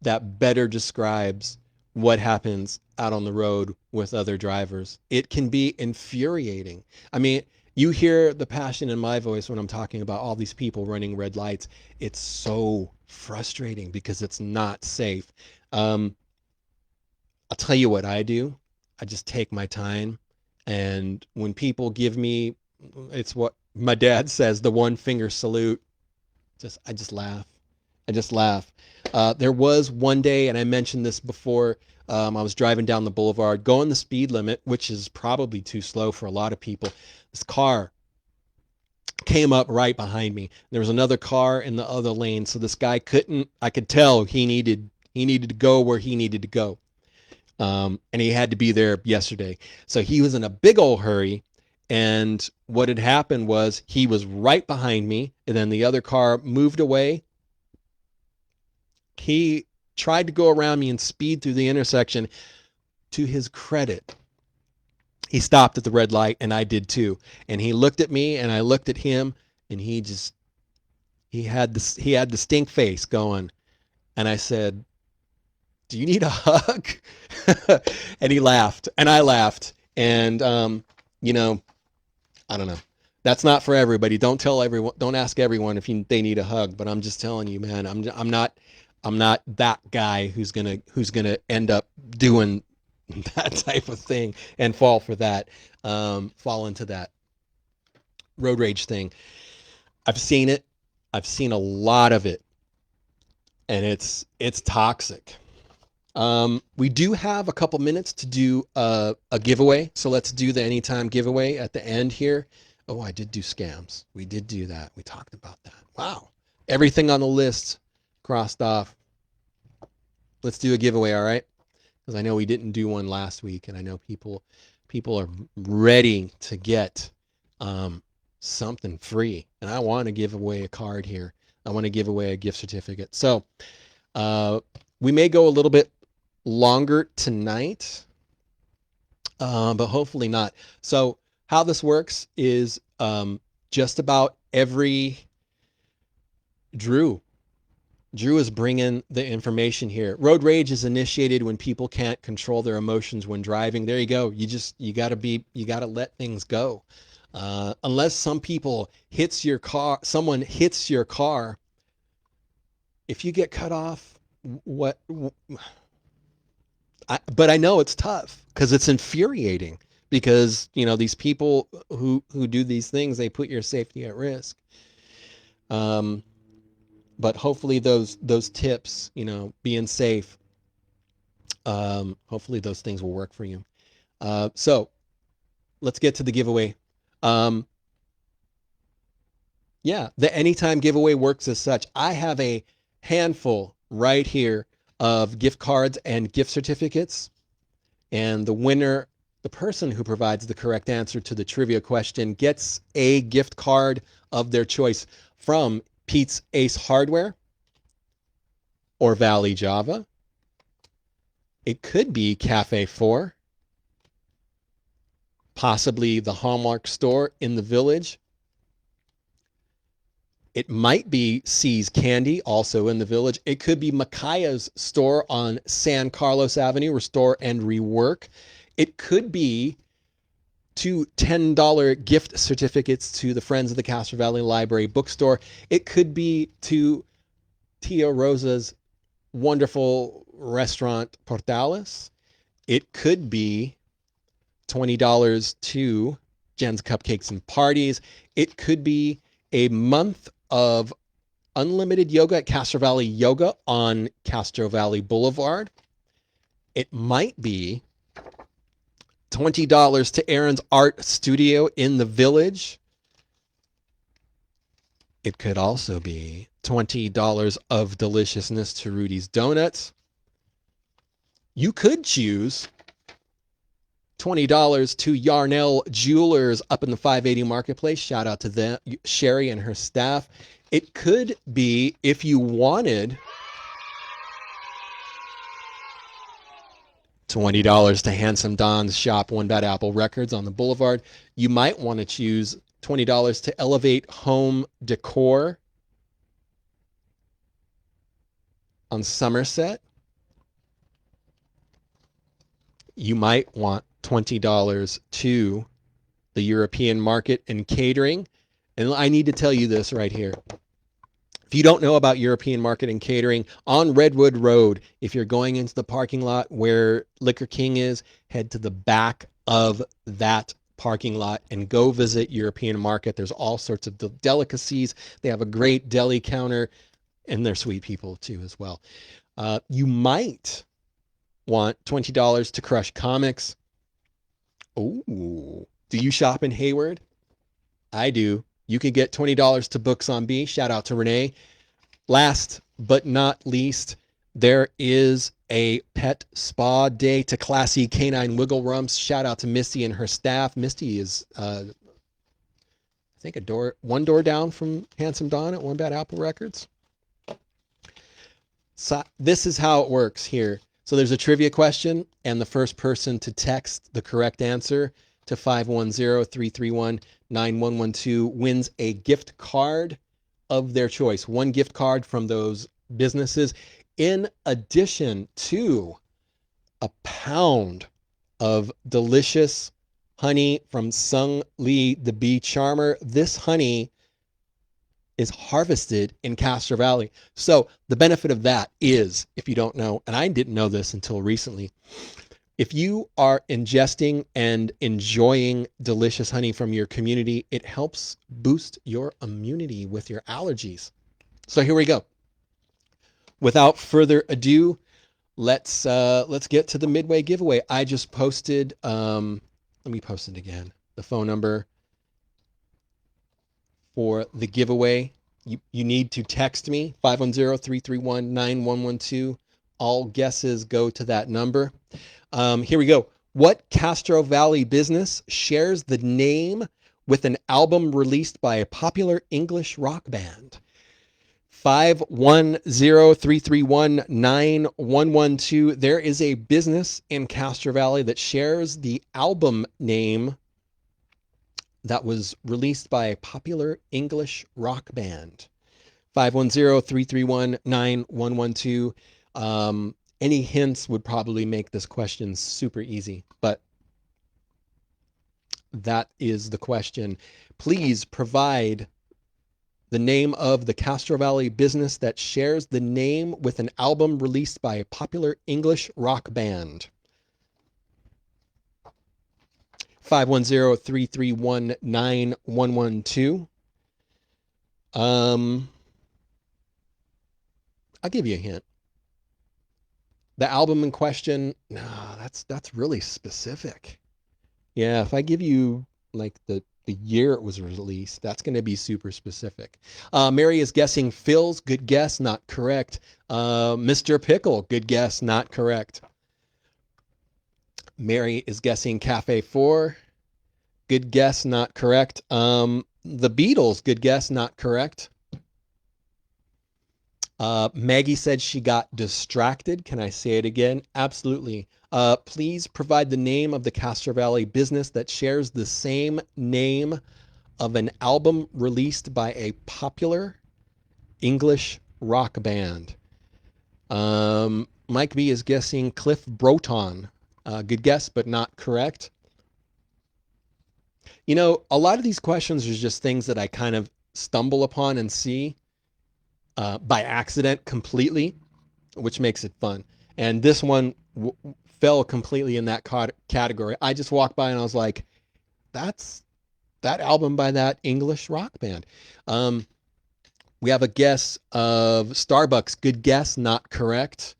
that better describes what happens out on the road with other drivers. It can be infuriating. I mean, you hear the passion in my voice when I'm talking about all these people running red lights. It's so frustrating because it's not safe. Um, I'll tell you what I do. I just take my time. And when people give me, it's what my dad says, the one finger salute, I just laugh. I just laugh. There was one day, and I mentioned this before, I was driving down the boulevard, going the speed limit, which is probably too slow for a lot of people. This car came up right behind me. There was another car in the other lane, so this guy couldn't, I could tell he needed to go where he needed to go. And he had to be there yesterday. So he was in a big old hurry. And what had happened was he was right behind me, and then the other car moved away. He tried to go around me and speed through the intersection. To his credit, he stopped at the red light, and I did too. And he looked at me, and I looked at him, and he had the stink face going. And I said, "Do you need a hug?" And he laughed, and I laughed. And you know, I don't know. That's not for everybody. Don't tell everyone. Don't ask everyone if they need a hug. But I'm just telling you, man. I'm not that guy who's gonna end up doing that type of thing and fall for that. Fall into that road rage thing. I've seen it. I've seen a lot of it, and it's toxic. We do have a couple minutes to do a giveaway, so let's do the anytime giveaway at the end here. Oh, I did do scams. We did do that. We talked about that. Wow. Everything on the list crossed off. Let's do a giveaway, all right? Because I know we didn't do one last week, and I know people are ready to get something free. And I want to give away a card here. I want to give away a gift certificate. So we may go a little bit longer tonight, but hopefully not. So how this works is just about every Drew is bringing the information here. Road rage is initiated when people can't control their emotions when driving. There you go. You gotta let things go. Unless someone hits your car, if you get cut off, but I know it's tough because it's infuriating because, these people who do these things, they put your safety at risk. But hopefully those tips, being safe, hopefully those things will work for you. So let's get to the giveaway. Yeah, the anytime giveaway works as such. I have a handful right here of gift cards and gift certificates. And the winner, the person who provides the correct answer to the trivia question, gets a gift card of their choice from Pete's Ace Hardware or Valley Java. It could be Cafe 4, possibly the Hallmark store in the Village. It might be C's Candy, also in the Village. It could be Micaiah's store on San Carlos Avenue, Restore and Rework. It could be two $10 gift certificates to the Friends of the Castro Valley Library bookstore. It could be to Tia Rosa's wonderful restaurant Portales. It could be $20 to Jen's Cupcakes and Parties. It could be a month of unlimited yoga at Castro Valley Yoga on Castro Valley Boulevard. It might be $20 to Aaron's Art Studio in the Village. It could also be $20 of deliciousness to Rudy's Donuts. You could choose $20 to Yarnell Jewelers up in the 580 Marketplace. Shout out to them, Sherry and her staff. It could be, if you wanted, $20 to Handsome Don's shop, One Bad Apple Records on the Boulevard. You might want to choose $20 to Elevate Home Decor on Somerset. You might want $20 to the European Market and Catering. And I need to tell you this right here. If you don't know about European Market and Catering, on Redwood Road, if you're going into the parking lot where Liquor King is, head to the back of that parking lot and go visit European Market. There's all sorts of delicacies. They have a great deli counter, and they're sweet people too as well. You might want $20 to Crush Comics. Oh, do you shop in Hayward? I do. You can get $20 to Books on B. Shout out to Renee. Last but not least, there is a pet spa day to Classy Canine Wiggle Rumps. Shout out to Misty and her staff. Misty is, I think, one door down from Handsome Don at One Bad Apple Records. So this is how it works here. So there's a trivia question, and the first person to text the correct answer to 510-331-9112 wins a gift card of their choice. One gift card from those businesses, in addition to a pound of delicious honey from Sung Lee, the bee charmer. This honey is harvested in Castro Valley. So the benefit of that is, if you don't know, and I didn't know this until recently, if you are ingesting and enjoying delicious honey from your community, it helps boost your immunity with your allergies. So here we go. Without further ado, let's get to the midway giveaway. I just posted, let me post it again, the phone number for the giveaway. You need to text me, 510-331-9112. All guesses go to that number. Here we go. What Castro Valley business shares the name with an album released by a popular English rock band? 510-331-9112. There is a business in Castro Valley that shares the album name that was released by a popular English rock band. 510-331-9112. Any hints would probably make this question super easy, but that is the question. Please provide the name of the Castro Valley business that shares the name with an album released by a popular English rock band. 510-331-9112. I'll give you a hint. The album in question, no, that's really specific. Yeah, if I give you like the the year it was released. That's going to be super specific. Mary is guessing Phil's. Good guess, not correct. Mr. Pickle. Good guess, not correct. Mary is guessing Cafe 4. Good guess, not correct. The Beatles. Good guess, not correct. Maggie said she got distracted. Can I say it again? Absolutely. Please provide the name of the Castro Valley business that shares the same name of an album released by a popular English rock band. Mike B is guessing Cliff Broton. Good guess, but not correct. You know, a lot of these questions are just things that I kind of stumble upon and see by accident completely, which makes it fun. And this one fell completely in that category. I just walked by and I was like, that's that album by that English rock band. We have a guess of Starbucks. Good guess, not correct.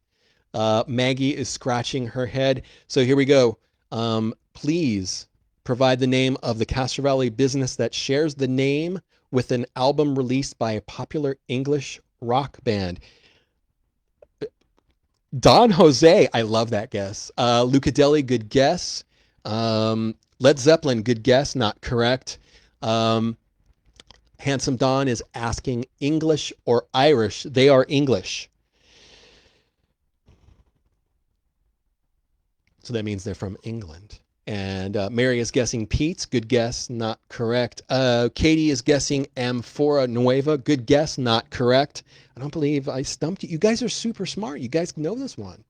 Maggie is scratching her head. So here we go. Please provide the name of the Castro Valley business that shares the name with an album released by a popular English rock band. Don Jose, I love that guess. Lucadeli, good guess. Led Zeppelin, good guess, not correct. Handsome Don is asking English or Irish. They are English. So that means they're from England. And Mary is guessing Pete's. Good guess, not correct. Katie is guessing Amphora Nueva. Good guess, not correct. I don't believe I stumped you. You guys are super smart. You guys know this one.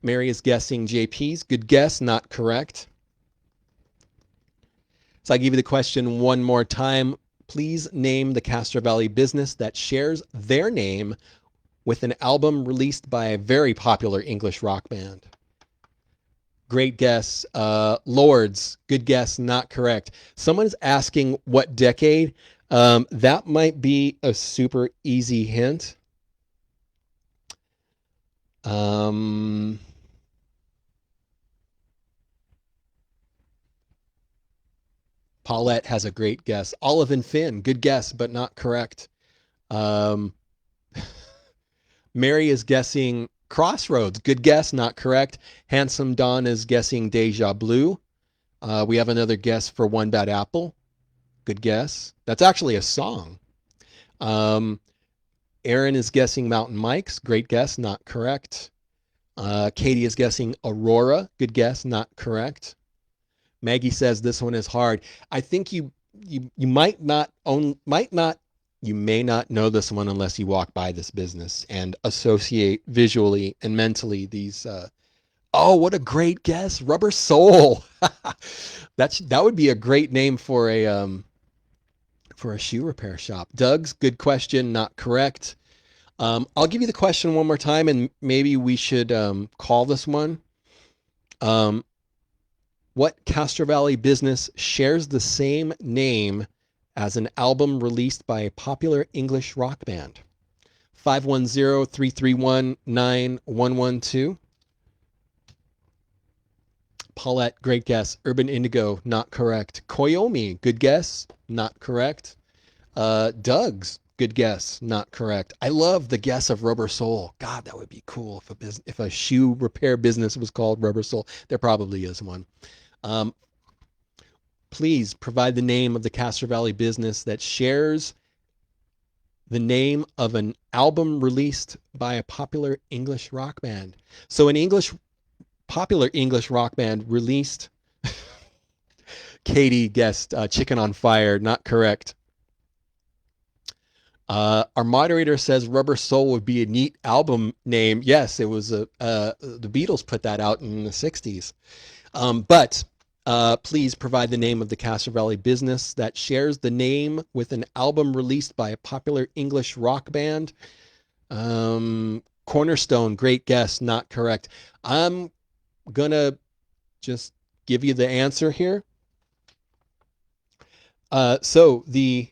Mary is guessing JP's. Good guess, not correct. So I give you the question one more time. Please name the Castro Valley business that shares their name with an album released by a very popular English rock band. Great guess. Lords, good guess, not correct. Someone's asking what decade. That might be a super easy hint. Paulette has a great guess. Olive and Finn, good guess, but not correct. Mary is guessing Crossroads. Good guess, not correct. Handsome Don is guessing Deja Blue. We have another guess for One Bad Apple. Good guess. That's actually a song. Aaron is guessing Mountain Mike's. Great guess, not correct. Katie is guessing Aurora. Good guess, not correct. Maggie says this one is hard. I think you may not know this one unless you walk by this business and associate visually and mentally these. Oh, what a great guess, Rubber Soul. That would be a great name for a shoe repair shop. Doug's, good question, not correct. I'll give you the question one more time, and maybe we should call this one. What Castro Valley business shares the same name as an album released by a popular English rock band? 510-331-9112. Paulette, great guess. Urban Indigo, not correct. Koyomi, good guess, not correct. Doug's, good guess, not correct. I love the guess of Rubber Soul. God, that would be cool if a shoe repair business was called Rubber Soul. There probably is one. Please provide the name of the Castro Valley business that shares the name of an album released by a popular English rock band. So an popular English rock band released, Katie guessed Chicken on Fire, not correct. Our moderator says Rubber Soul would be a neat album name. Yes, it was the Beatles put that out in the 60s. But please provide the name of the Castro Valley business that shares the name with an album released by a popular English rock band. Cornerstone, great guess, not correct. I'm gonna just give you the answer here. So the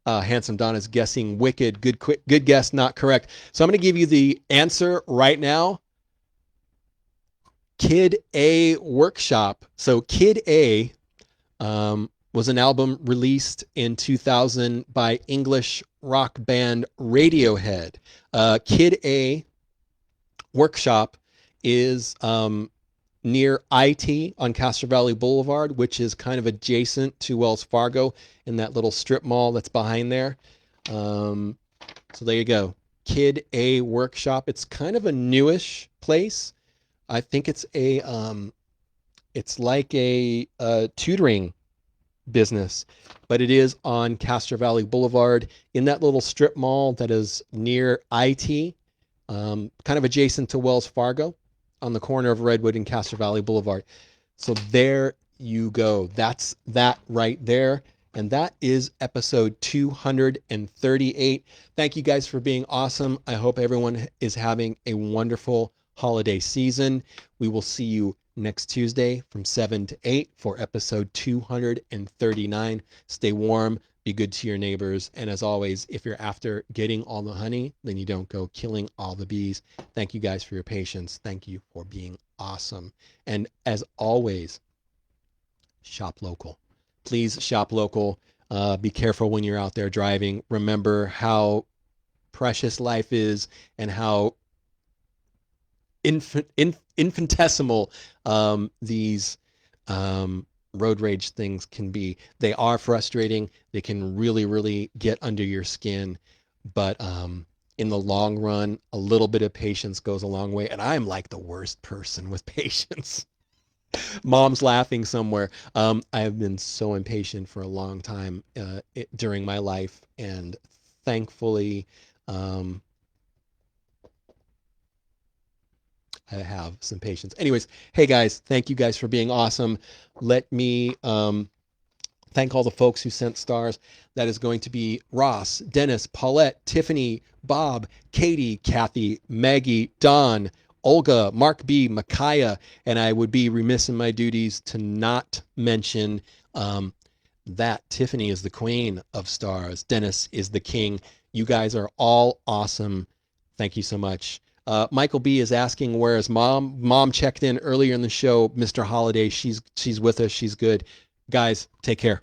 Handsome Don is guessing Wicked. Good guess, not correct. So I'm going to give you the answer right now. Kid A Workshop. So Kid A was an album released in 2000 by English rock band Radiohead. Kid A Workshop is near IT on Castro Valley Boulevard, which is kind of adjacent to Wells Fargo in that little strip mall that's behind there. So there you go. Kid A Workshop. It's kind of a newish place. I think it's like a tutoring business, but it is on Castro Valley Boulevard in that little strip mall that is near IT, kind of adjacent to Wells Fargo on the corner of Redwood and Castro Valley Boulevard. So there you go. That's that right there. And that is episode 238. Thank you guys for being awesome. I hope everyone is having a wonderful holiday season. We will see you next Tuesday from 7 to 8 for episode 239. Stay warm, be good to your neighbors. And as always, if you're after getting all the honey, then you don't go killing all the bees. Thank you guys for your patience. Thank you for being awesome. And as always, shop local. Please shop local. Be careful when you're out there driving. Remember how precious life is and how infinitesimal these road rage things can be. They are frustrating. They can really, really get under your skin. But in the long run, a little bit of patience goes a long way. And I'm like the worst person with patience. Mom's laughing somewhere. I have been so impatient for a long time during my life, and thankfully, I have some patience. Anyways, hey guys, thank you guys for being awesome. Let me thank all the folks who sent stars. That is going to be Ross, Dennis, Paulette, Tiffany, Bob, Katie, Kathy, Maggie, Don, Olga, Mark B, Micaiah, and I would be remiss in my duties to not mention that Tiffany is the queen of stars. Dennis is the king. You guys are all awesome. Thank you so much. Michael B is asking, where is mom? Mom checked in earlier in the show. Mr. Holiday, she's with us. She's good. Guys, take care.